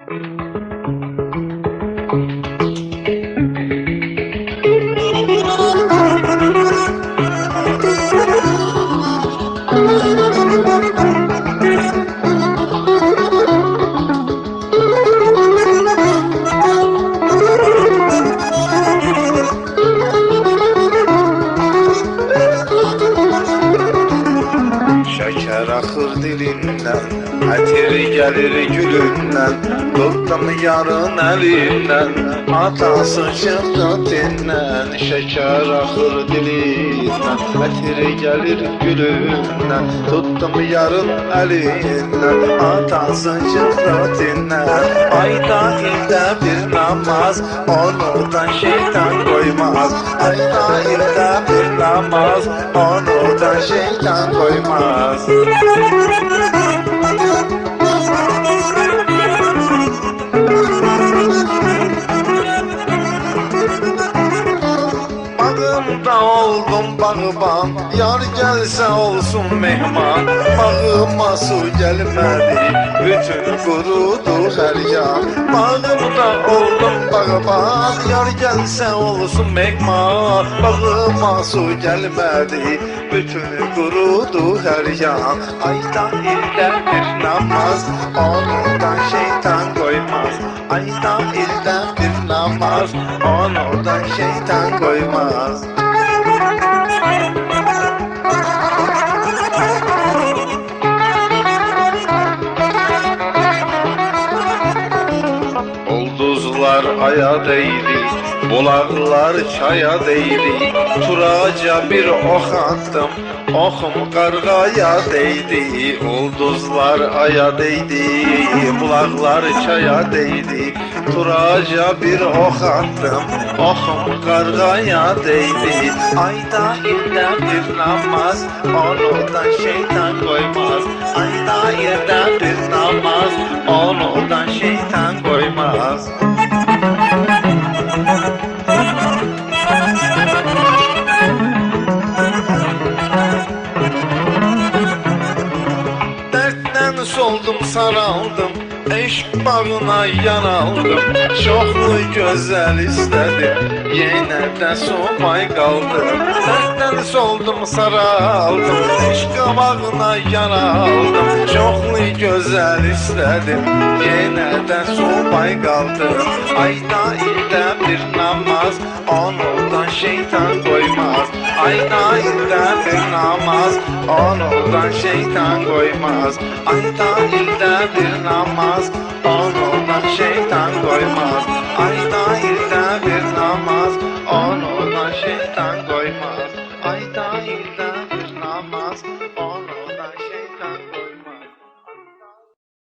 Şeker akır dilinden, etiri gelir gülünden, tuttum yarın elinden, atası çıktı dinden. Şeker akır dilinden, etiri gelir gülünden, tuttum yarın elinden, atası çıktı dinden. Ayda ilde bir namaz, onu da şeytan koymaz. Ayda ilde bir namaz, onu da şeytan koymaz. Bağımda oldum bağban, yar gelse olsun mehman. Bağıma su gelmedi, bütün kurudu her yan. Bağımda oldum bağban, yar gelse olsun mehman. Bağıma su gelmedi, bütün kurudu her yan. Ayda ilde bir namaz, onu da şeytan koymaz. Ayda ilde bir namaz, onu da şeytan koymaz. Ulduzlar aya değdi, bulaklar çaya değdi. Turaca bir ok attım, okum kargaya değdi. Ulduzlar aya değdi, bulaklar çaya değdi. Turaca bir ok attım, okum kargaya değdi. Ayda ilde bir namaz, onu da şeytan koymaz. Ayda ilde bir namaz, onu da şeytan koymaz. Dertten soldum saraldım, eşk bağına yanaldım. Çoklu güzel istedim, yine de soğumay kaldım. Dertten soldum saraldım, eşk bağına yanaldım. Çoklu güzel istedim, yine de soğumay kaldım. Ayda ilde bir namaz, onu da şeytan koymaz. Ayda ilde bir namaz, onu da şeytan koymaz. Ayda ilde bir namaz, onu da şeytan koymaz. Ayda ilde bir namaz, onu da şeytan koymaz. Ayda ilde